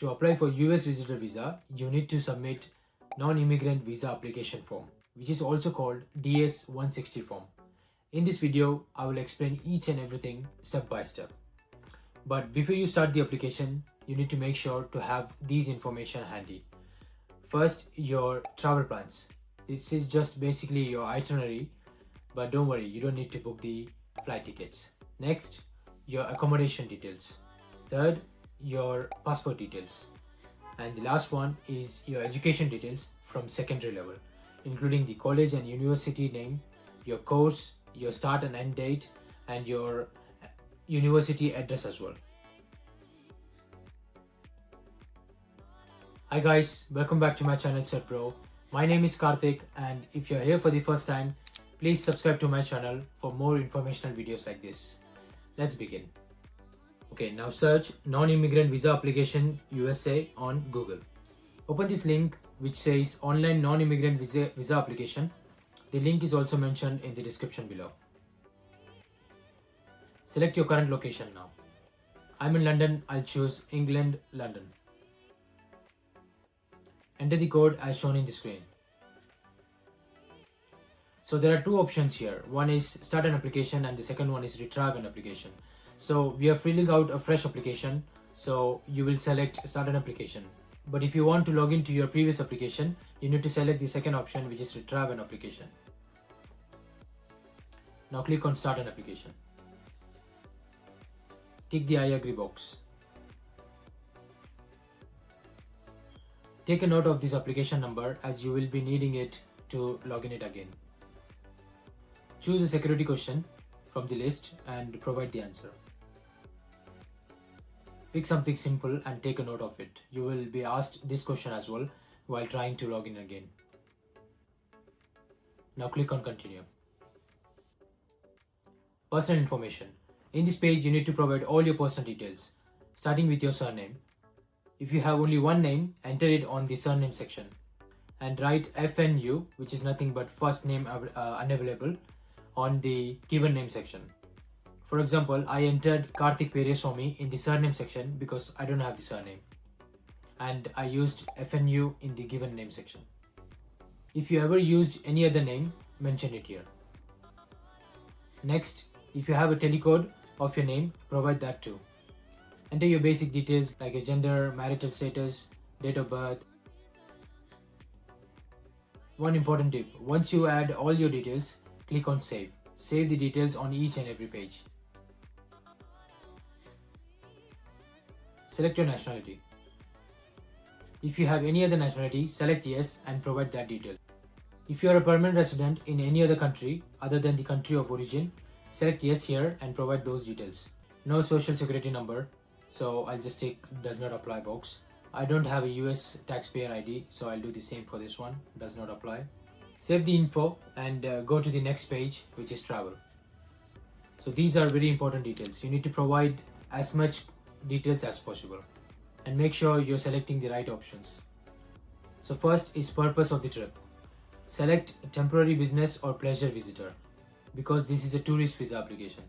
To apply for US visitor visa, you need to submit Non-Immigrant Visa Application form, which is also called DS-160 form. In this video, I will explain each and everything step by step. But before you start the application, you need to make sure to have these information handy. First, your travel plans. This is just basically your itinerary, but don't worry, you don't need to book the flight tickets. Next, your accommodation details. Third, your passport details. And the last one is your education details from secondary level, including the college and university name, your course, your start and end date, and your university address as well. Hi guys, welcome back to my channel SettBro. My name is Karthik, and if you're here for the first time, please subscribe to my channel for more informational videos like this. Let's begin. Okay, now search Non-Immigrant Visa Application USA on Google. Open this link which says Online Non-Immigrant Visa Application. The link is also mentioned in the description below. Select your current location now. I'm in London, I'll choose England, London. Enter the code as shown in the screen. So there are two options here. One is start an application and the second one is retrieve an application. So we are filling out a fresh application, so you will select start an application. But if you want to log into your previous application, you need to select the second option, which is retrieve an application. Now click on start an application. Tick the I agree box. Take a note of this application number as you will be needing it to log in it again. Choose a security question from the list and provide the answer. Pick something simple and take a note of it. You will be asked this question as well while trying to log in again. Now click on continue. Personal information. In this page, you need to provide all your personal details, starting with your surname. If you have only one name, enter it on the surname section and write FNU, which is nothing but first name unavailable, on the given name section. For example, I entered Karthik Peresomi in the surname section because I don't have the surname, and I used FNU in the given name section. If you ever used any other name, mention it here. Next, if you have a telecode of your name, provide that too. Enter your basic details like your gender, marital status, date of birth. One important tip, once you add all your details, click on save. Save the details on each and every page. Select your nationality. If you have any other nationality, select yes and provide that detail. If you are a permanent resident in any other country other than the country of origin, select yes here and provide those details. No social security number, so I'll just take does not apply box. I don't have a US taxpayer ID, so I'll do the same for this one, does not apply. Save the info and go to the next page, which is travel. So these are very important details. You need to provide as much details as possible and make sure you're selecting the right options. So first is purpose of the trip. Select temporary business or pleasure visitor because this is a tourist visa application.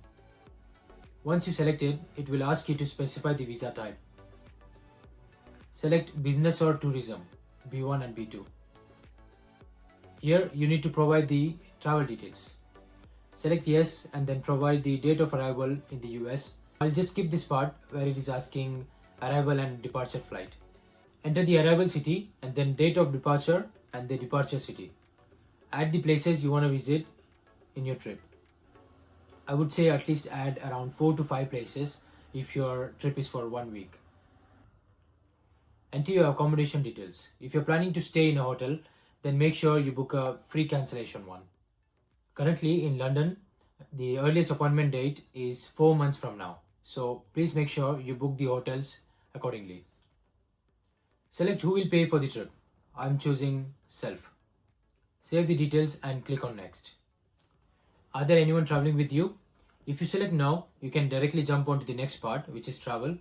Once you select it, it will ask you to specify the visa type. Select business or tourism, B1 and B2. Here you need to provide the travel details. Select yes and then provide the date of arrival in the US. I'll just skip this part where it is asking arrival and departure flight. Enter the arrival city and then date of departure and the departure city. Add the places you want to visit in your trip. I would say at least add around 4 to 5 places if your trip is for 1 week. Enter your accommodation details. If you're planning to stay in a hotel, then make sure you book a free cancellation one. Currently in London, the earliest appointment date is 4 months from now. So please make sure you book the hotels accordingly. Select who will pay for the trip. I'm choosing self. Save the details and click on next. Are there anyone traveling with you? If you select no, you can directly jump on to the next part, which is travel.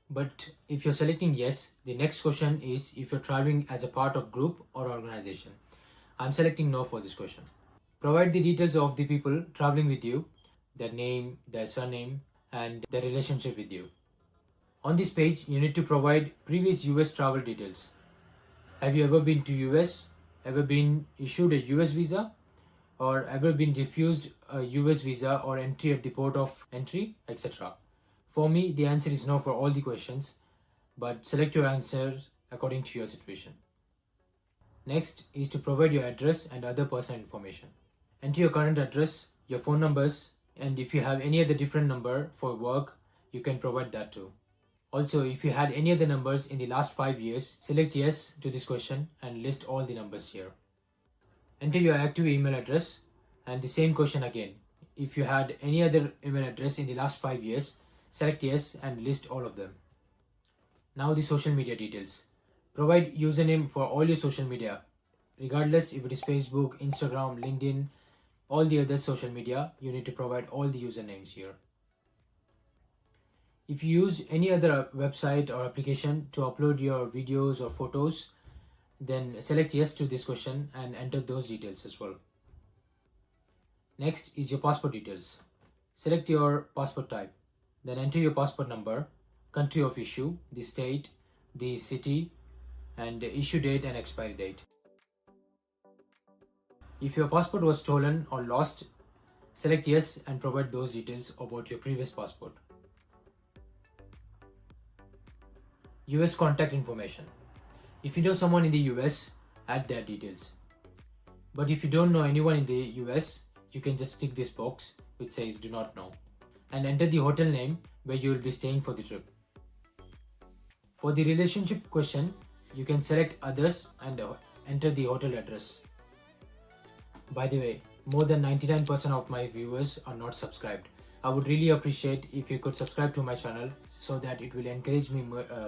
But if you're selecting yes, the next question is if you're traveling as a part of group or organization. I'm selecting no for this question. Provide the details of the people traveling with you, their name, their surname, and their relationship with you. On this page, you need to provide previous US travel details. Have you ever been to US? Ever been issued a US visa? Or ever been refused a US visa or entry at the port of entry, etc.? For me, the answer is no for all the questions, but select your answer according to your situation. Next is to provide your address and other personal information. Enter your current address, your phone numbers, and if you have any other different number for work, you can provide that too. Also, if you had any other numbers in the last 5 years, select yes to this question and list all the numbers here. Enter your active email address and the same question again. If you had any other email address in the last 5 years, select yes and list all of them. Now the social media details. Provide username for all your social media, regardless if it is Facebook, Instagram, LinkedIn, all the other social media, you need to provide all the usernames here. If you use any other website or application to upload your videos or photos, then select yes to this question and enter those details as well. Next is your passport details. Select your passport type, then enter your passport number, country of issue, the state, the city, and the issue date and expiry date. If your passport was stolen or lost, select yes and provide those details about your previous passport. US contact information. If you know someone in the US, add their details. But if you don't know anyone in the US, you can just tick this box which says do not know and enter the hotel name where you will be staying for the trip. For the relationship question, you can select others and enter the hotel address. By the way, more than 99% of my viewers are not subscribed. I would really appreciate if you could subscribe to my channel so that it will encourage me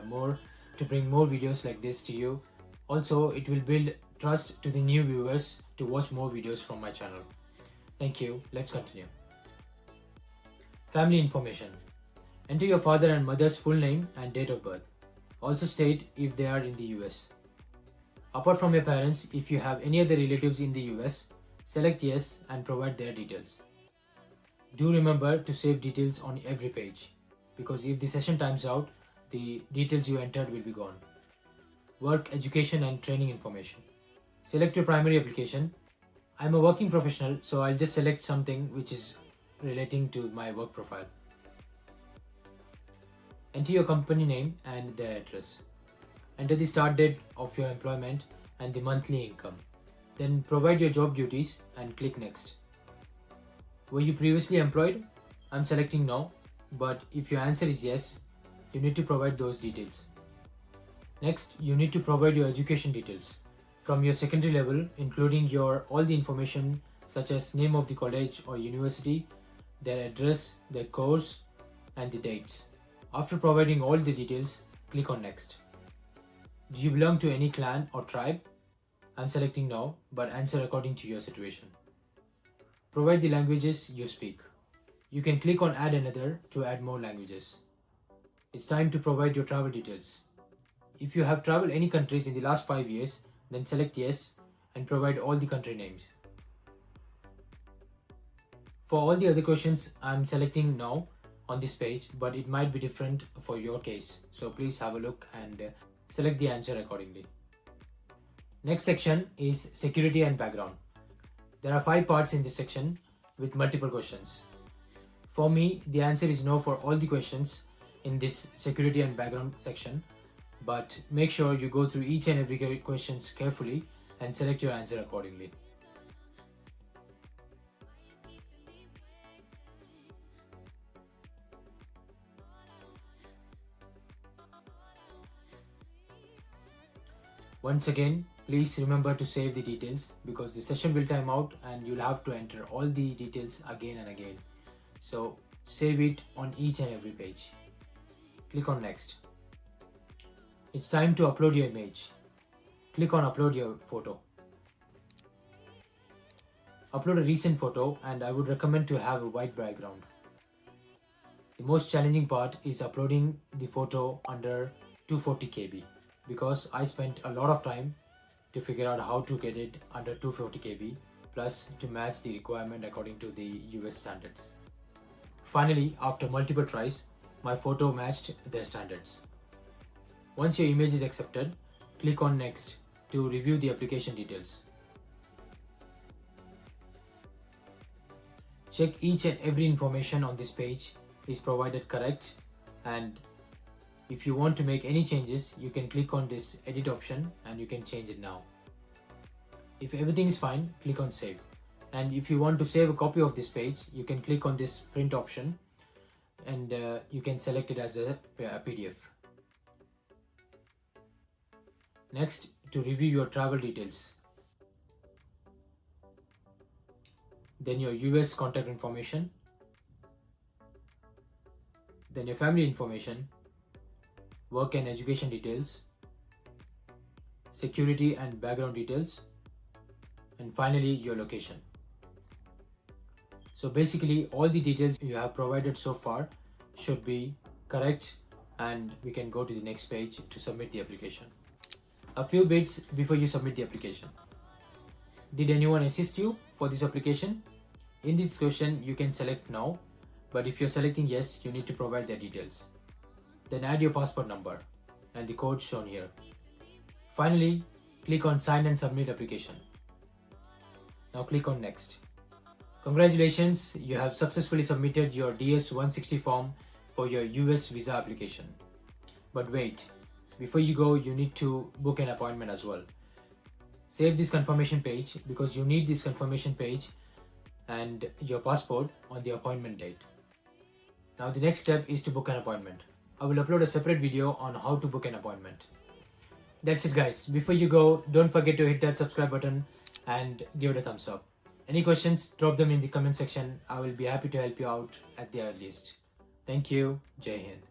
more to bring more videos like this to you. Also, it will build trust to the new viewers to watch more videos from my channel. Thank you. Let's continue. Family information. Enter your father and mother's full name and date of birth. Also state if they are in the US. Apart from your parents, if you have any other relatives in the US, select yes and provide their details. Do remember to save details on every page, because if the session times out, the details you entered will be gone. Work, education and training information. Select your primary application. I'm a working professional, so I'll just select something which is relating to my work profile. Enter your company name and their address. Enter the start date of your employment and the monthly income. Then provide your job duties and click next. Were you previously employed? I'm selecting no, but if your answer is yes, you need to provide those details. Next, you need to provide your education details from your secondary level, including all the information such as name of the college or university, their address, their course, and the dates. After providing all the details, click on next. Do you belong to any clan or tribe? I'm selecting no, but answer according to your situation. Provide the languages you speak. You can click on add another to add more languages. It's time to provide your travel details. If you have traveled any countries in the last 5 years, then select yes and provide all the country names. For all the other questions, I'm selecting no on this page, but it might be different for your case. So please have a look and select the answer accordingly. Next section is security and background. There are 5 parts in this section with multiple questions. For me, the answer is no for all the questions in this security and background section, but make sure you go through each and every questions carefully and select your answer accordingly. Once again, please remember to save the details because the session will time out and you'll have to enter all the details again and again. So save it on each and every page. Click on next. It's time to upload your image. Click on upload your photo. Upload a recent photo and I would recommend to have a white background. The most challenging part is uploading the photo under 240 KB because I spent a lot of time to figure out how to get it under 240 KB plus to match the requirement according to the US standards. Finally, after multiple tries, my photo matched their standards. Once your image is accepted, click on Next to review the application details. Check each and every information on this page is provided correct, and if you want to make any changes, you can click on this edit option and you can change it now. If everything is fine, click on save. And if you want to save a copy of this page, you can click on this print option and you can select it as a PDF. Next, to review your travel details. Then your US contact information. Then your family information, work and education details, security and background details, and finally your location. So basically all the details you have provided so far should be correct, and we can go to the next page to submit the application. A few bits before you submit the application. Did anyone assist you for this application? In this question you can select no, but if you're selecting yes, you need to provide their details. Then add your passport number and the code shown here. Finally, click on sign and submit application. Now click on next. Congratulations, you have successfully submitted your DS-160 form for your US visa application. But wait, before you go, you need to book an appointment as well. Save this confirmation page because you need this confirmation page and your passport on the appointment date. Now the next step is to book an appointment. I will upload a separate video on how to book an appointment. That's it guys. Before you go, don't forget to hit that subscribe button and give it a thumbs up. Any questions, drop them in the comment section. I will be happy to help you out at the earliest. Thank you. Jai Hind.